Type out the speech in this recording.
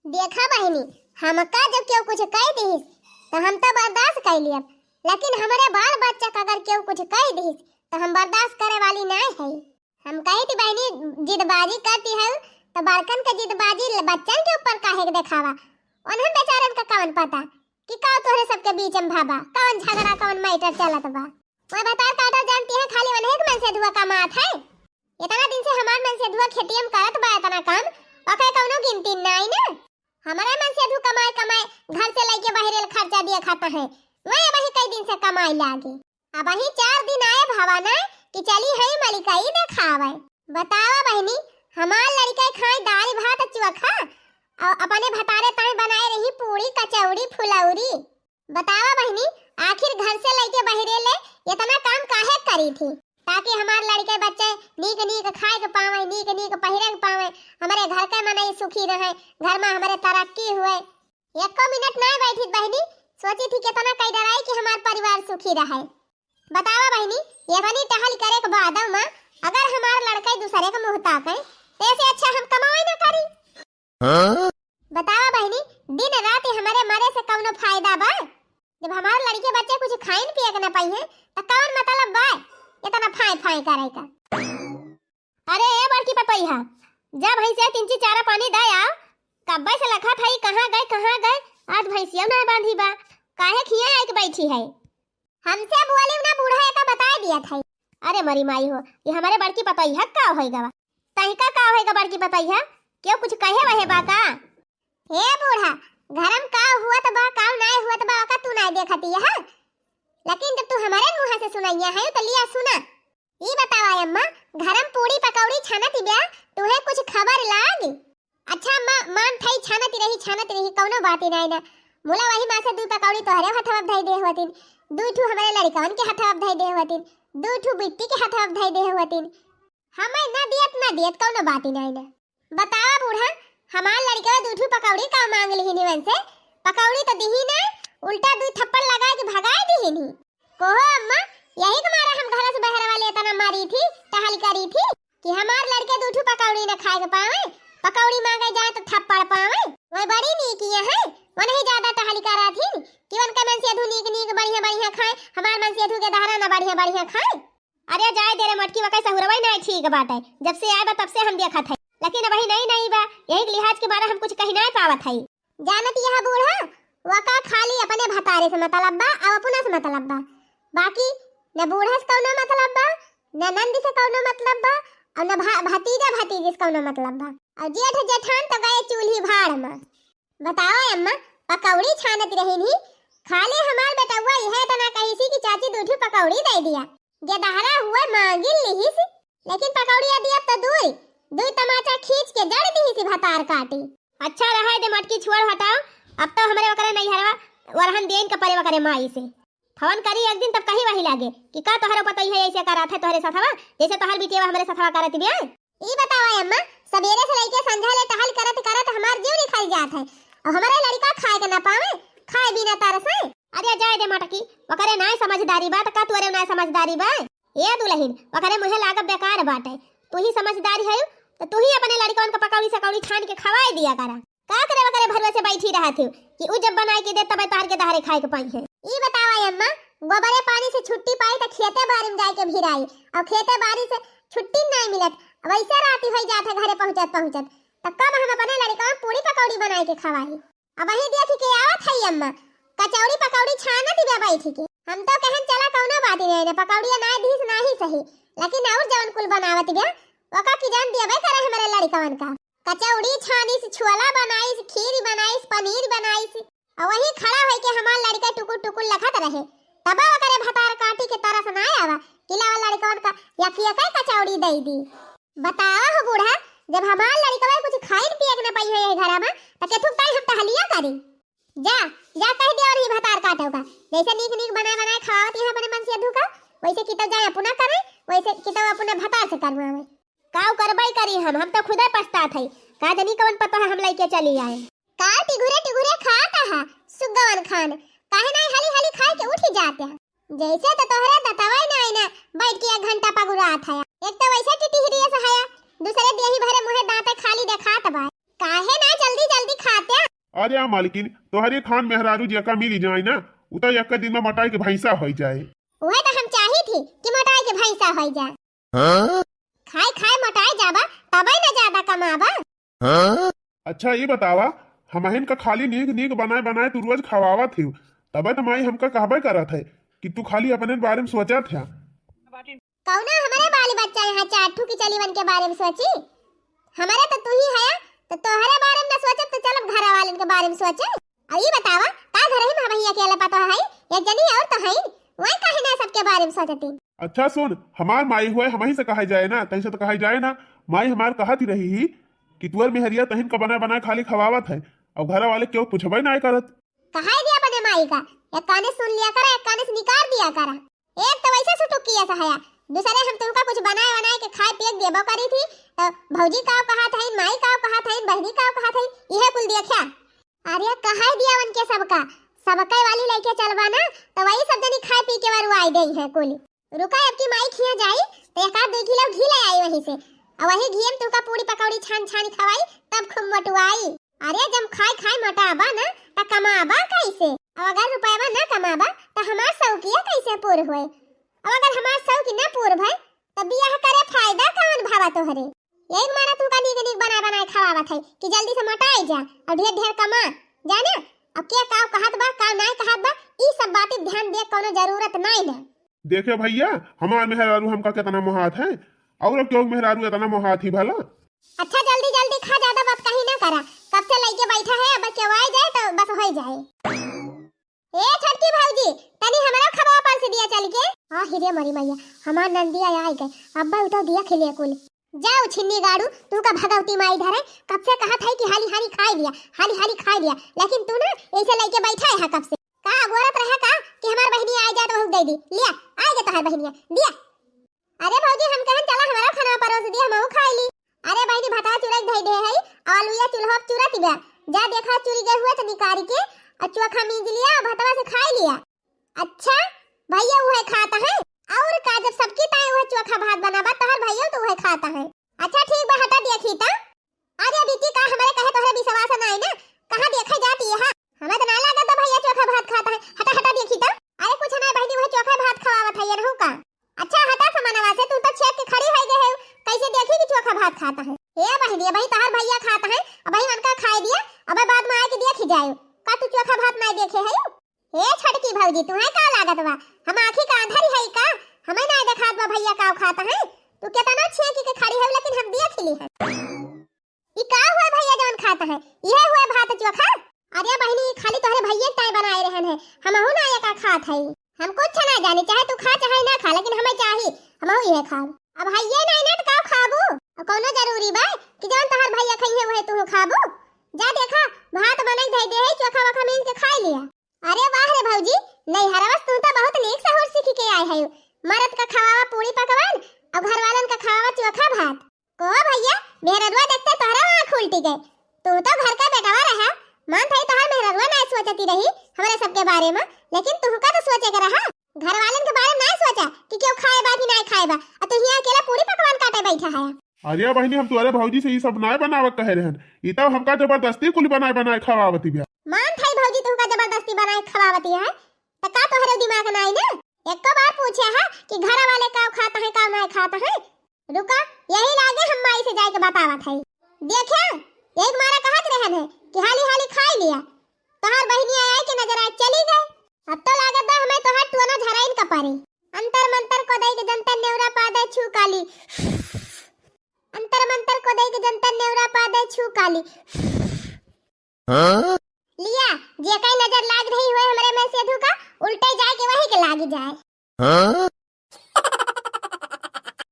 देखा बहनी, हमका जब केहू कुछ कह दिस तो हम तो बर्दाश्त कर लियब, लेकिन हमारे बाल बच्चा का अगर केहू कुछ कह दिस तो हम बर्दाश्त करे वाली नहीं है। हम कही थी बहनी जिदबाजी करती है तो बड़कन के जिदबाजी बच्चन के ऊपर काहे के दिखावा। उन्हें बेचारन का कौन पता कि का तोहरे सबके बीच में भाबा कौन झगड़ा कौन मैटर चलत बा। मैं बता काटा जानती है खाली उन्हें एक मन से धुआ कमात है। इतना दिन से हमार मन से धुआ खेती में करत बा इतना काम ओके कौनो गिनती नहीं ना। हमारे मन से धुआ कमाए कमाए घर से लेके बाहर खर्चा दिए खाता है। मैं वही कई दिन से कमाई लागे अब वही 4 दिन आए भावना कि चली है मलिकाई देखावे। बतावा बहनी हमार लड़का खाए दाल भात चोखा और अपने भतारे ताई बनाए रही पूरी कचौड़ी फुलौरी। बतावा बहनी आखिर घर से लेके बहरे ले इतना काम काहे करी थी ताकि हमार लड़के बच्चे नीक नीक खाए के पावे नीक नीक पहिरे के पावे हमारे घर के मनई सुखी रहे घर में हमारे तरक्की हुए। एको मिनट नहीं बैठी बहनी सोची थी कितना कई डराई कि हमार परिवार सुखी रहे। बतावा बहनी ये बनी टहल करे के बाद में अगर हमार लड़का दूसरे के मुंह ताके तो ऐसे अच्छा हम कमाई ना करी। बतावा बहनी दिन रात हमारे मरे से कौनो फायदा बा। जब हमारे लड़के बच्चे कुछ खाइन पिए के ना पाई है तो कौन मतलब बा इतना फाई फाई करे का। अरे ए बड़की पपैया जब भैंसिया तिनची चारा पानी दे आओ कब्बे से लखा थाई कहां गए आज भैंसिया ना बांधी बा काहे खिया आई के बैठी है। हमसे बोली ना बूढ़ा का बता दिया था। अरे मरी माई हो ये हमारे बड़की पपैया का होएगा तहिका का होएगा बड़की पपैया क्यों कुछ कहे वहे बा का। हे बूढ़ा घरम का हुआ तो बा का नहीं हुआ तो बा का तू नहीं देखती है लेकिन जब तू हमारे मुंह से सुनाइया है तो लिया सुना। ई बतावा अम्मा घरम पूरी पकौड़ी छानती ब्या तुहे कुछ खबर लाग। अच्छा अम्मा मान थई छानती रही कौनो बात ही नहीं ना मुला वही मां से 2 पकौड़ी तोहरे हथवा धई दे होतिन 2 ठू हमारे लड़कन के हथवा धई दे होतिन 2 ठू बिट्टी के हथवा धई दे होतिन हमें ना दियत कौनो बात ही नहीं ना। बतावा बूढ़ा हमार लड़का 2 ठू पकौड़ी का मांग ली निवन से पकौड़ी तो दिही ना उल्टा 2 थप्पड़ लगा के भगाए दिही नी कोहो अम्मा यही के मारा हम घर से बाहर वाले तना मारी थी टहल करी थी कि हमार लड़के 2 ठू पकौड़ी न खाए के पावे पकौड़ी मांगे जाए तो थप्पड़ पावे। वो बड़ी नी किया है वो नहीं ज्यादा टहल करा थी कि उनके मन से नीक नीक बढ़िया खाए हमार मन से के दहरा ना बढ़िया खाए। अरे जाए तेरे मटकी वकै सहुरवाई नहीं ठीक बात है जब से आए बा तब से हम देखा था लेकिन वही नहीं बा यही लिहाज के बारे हम कुछ कही नहीं पावत है। जानत यह बूढ़ा वका खाली अपने भतारे से मतलब बा और अपना से मतलब बा बाकी न बूढ़ा से कौनो मतलब बा न नंद से कौनो मतलब बा और न भतीजा भतीजी से कौनो मतलब बा और जेठ जेठान तो गए चूल्ही भाड़ में। बताओ अम्मा पकौड़ी छानत रही नी खाली हमार बेटवा यह तना कही सी कि चाची 2 ठू पकौड़ी दे दिया जे दहरा हुआ मांगिल लिहिस लेकिन पकौड़ी दिया तो दूर 2 टमाटर खींच के जड़ दी सी भतार काटी। अच्छा रहा दे मटकी छोड़ हटाओ अब तो हमारे वकरे नहीं हरवा वरहन देन का परे वकरे माई से फोन करी एक दिन तब कहीं वही लागे कि का तोहरा पता ही है ऐसे करा था तोहरे साथवा जैसे तोहर बिटिया हमारे साथवा करत बिया। ई बतावा अम्मा सवेरे से लेके संध्या ले टहल करत हमार जीव निकल जात है और हमारे लड़का खाए के ना पावे खाए बिना तरसे। अरे जाए दे मटकी वकरे ना समझदारी बात का तोरे ना समझदारी बा ए दुल्हन वकरे मुहे लागब बेकार बात है तू ही समझदारी है तो तू ही अपने लड़कन को पकौड़ी सकौड़ी छान के खवाए दिया करा का करे वकरे भरवे से बैठी रहा थी कि उ जब बनाए के दे तब तार के दहरे खाए के पाई है। ई बतावा अम्मा गोबरे पानी से छुट्टी पाई तो खेते बारी में जाए के भिराई और खेते बारी से छुट्टी नहीं मिलत वैसे राती हो जात है घरे पहुंचत तब कब हम अपने लड़का पूरी पकौड़ी बनाए के खवाई। अब वही देखी के आवत है अम्मा कचौड़ी पकौड़ी छानत ही बैठी के हम तो कहन चला कौनो बात नहीं ने पकौड़ी ना दीस नहीं सही लेकिन और जवन कुल बनावत बे ओका की जान दिया करे हमारे लड़कवन का कचौड़ी छानी से छोला बनाई से खीर बनाई से पनीर बनाई से और वही खड़ा होई के हमार लड़का टुकुर लखत रहे तब करे भतार काटी के तरस ना आवा किला वाला लड़कवन का या फिर कई कचौड़ी दे दी। बतावा हो बूढ़ा जब हमार लड़का कुछ खाइन पिए के ना पाई है घर में त केथु ताई हम टहलिया करी जा कह दे और ही भतार काटोगा जैसे नीक बनाए खावत है अपने मन से धुका वैसे की तो जाए अपना करे वैसे की तो अपने भतार से करवावे काऊ करबाई करी हम तो खुदा पछतात है का जनी कौन पता है हम लेके चली आए का टिगुरे खाता है सुगवन खान काहे नहीं हली खाए के उठ जाते हैं जैसे तो तोहरे दतवाई नहीं ना बैठ के 1 घंटा पगुरात है एक तो वैसे टिटिहरिया से है दूसरे देही भरे मुंह दांते खाली देखात बा काहे ना जल्दी खाते अरे आ मालकिन तोहरे खान मेहरारू जका मिली जाए ना उतर एक दिन में मटाई के भैंसा हो जाए। वह तो हम चाही थी कि मोटाई के भैंसा हो जाए। खाए खाए मोटाई जाबा तबे न ज्यादा कमाबा। अच्छा ये बतावा हमहन का खाली नीक नीक बनाए बनाए तू रोज खवावा थी तबे तो माई हमका कहबे करत है कि तू खाली अपने बारे में सोचा था। कौना हमारे बाल बच्चा यहाँ चाटू की चलीवन के बारे में सोची। हमारे तो तू ही है तो तोहरे बारे में न सोचे तो चल घर वालन के बारे में सोचे। और ये बतावा का घर ही में भैया अकेला पता है एक जनी और तो है वही कहे ना सबके बारे में सोचती। अच्छा सुन हमार माई हुए हम ही से कहा जाए ना तही से तो कहा जाए ना माई हमार कहती रही ही कि तुअर मेहरिया तहिन का बनाए बनाए खाली खवावत है और घर वाले क्यों पूछबे ना करत। कहा दिया अपने माई का एक काने सुन लिया करा एक काने से निकाल दिया करा। एक तो वैसे सुटुक किया सहाया दूसरे हम तुमका कुछ बनाए बनाए के खाए पिए देबो करी थी तो भौजी का कहा था माई का कहा था बहनी का कहा था यह कुल देखा। अरे कहा दिया वन के सबका सबके वाली लेके चलवा ना तो वही सब जनी खाए पी के वारू आई गई है कुल। रुका अब की माई खिया जाई तो एक आध 2 किलो घी ले आई वहीं से और वही घी में तुमका पूरी पकौड़ी छान छान खवाई तब खूब मोटवाई। अरे जब खाए खाए मोटाबा ना तो कमाबा कैसे और अगर रुपया ना कमाबा तो हमार सौकिया कैसे पूर होए और अगर हमार सौकी ना पूर भई तो बियाह करे फायदा कौन भावा तोहरे। एक मारा तू का नीक नीक बना बनाए खवावत है कि जल्दी से मोटाई जा और ढेर ढेर कमा जाने। अब के का कहत बा का नहीं कहत बा ई सब बातें ध्यान दे कोनो जरूरत नहीं है। देखे भैया हमार मेहरारू हमका कितना मोहात है और क्यों मेहरारू इतना मोहात ही भला। अच्छा जल्दी जल्दी खा ज्यादा बात कहीं ना करा कब से लेके बैठा है अब केवाई जाए तो बस हो जाए। ए छटकी भौजी तनी हमरा खबा पर से दिया चल के। हां हिरे मरी मैया हमार नंदिया आई गए अब्बा उठा दिया खिले कुल जाओ छिन्नी गाड़ू तू का भगवती माई धरे कब से कहा था कि हाली हाली खाई लिया लेकिन तू ना ऐसे लेके बैठा है कब से का गोरत रहा का कि हमार बहनी आ जाए तो बहुत दे दी लिया आ गए तो है बहनिया दिया। अरे भौजी हम कहन चला हमारा खाना परोस दिया हम खाई ली। अरे बहनी भटा चुरक धई दे है आलूया चूल्हा चुरत बा जा देखा चुरी गए हुए तो निकारी के और चोखा मीज लिया भटवा से खा लिया। अच्छा भैया वो है खाता है और का जब सबकी ताई वो चोखा भात बनाबा तोहर भैया तो वो खाता है। अच्छा ठीक बा हटा देखी ता अरे बीती का हमारे कहे तोहरे विश्वास नहीं ना कहां देखे जाती है हमें तो ना लगा तो भैया चोखा भात खाता है हटा हटा देखी ता। अरे कुछ ना बहनी वो चोखा भात खवावत है ये रहू का। अच्छा हटा समानवा से तू तो छेक के खड़ी है गए कैसे देखी कि चोखा भात खाता है। ए बहनी भाई तोहर भैया खाता है अब भाई मन का खाए दिया अब बाद में आके देख जाए का तू चोखा भात नहीं देखे है। ए छटकी भौजी तू है का लागत बा हम आंखी का अंधारी है का हमें नहीं देखात बा भैया का खाता है तू केतना छेकी के खड़ी है लेकिन हम देख ली है। ई का हुआ भैया जौन खाता है यह हुआ भात चोखा। अरे बहनी खाली तोहरे भैया टाइ बनाए रहन है हम हो ना ये का खात है हम कुछ ना जाने चाहे तू खा चाहे ना खा लेकिन हमें चाहिए हम हो ये खाब। अब भैया नहीं ना का खाबू और कोनो जरूरी बा कि जौन तोहर भैया खइए वही तू खाबू जा देखा भात बनई धई दे है चोखा वखा मीन के खा लिया। अरे वाह रे भौजी नहीं हरवस तू तो बहुत नेक सहूर सीख के आए है मर्द का खावा पूरी पकवान और घर वालन का खावा चोखा भात को भैया मेहररुआ देखते तोहरा आंख उल्टी गए तू तो घर का बेटवा रहा मान थई तोहर मेहररुआ नहीं सोचती रही हमारे सबके बारे में लेकिन तू का तो सोचे के रहा घर वालन के बारे में नहीं सोचा कि क्यों खाए बा कि नहीं खाए बा और तू यहां अकेला पूरी पकवान काटे बैठा है। अरे बहनी हम तुम्हारे भौजी से ये सब ना बनावत कहे रहन ई तब हमका जबरदस्ती कुल बनाए बनाए खवावती बिया। मान थई भौजी तू का जबरदस्ती बनाए खवावती है तो का तोहरे दिमाग नहीं ना एक को बार पूछे है कि घर वाले का खाता है का नहीं खाता है। रुका यही लागे हम माई से जाके बतावत है देखे एक मारा कहत रहन है कि हाली हाली खाई लिया तोहर बहनी आए के नजर आए चली गए अब तो लागत बा हमें तोहर टोना झराइन का पारी अंतर मंतर को दई के जंतर नेवरा पादे छू काली अंतर मंतर को दई के जंतर नेवरा पादे छू काली। लिया जे कई नजर लाग रही हुए हमरे में से धुका उल्टे जाए के वही के लागी जाए।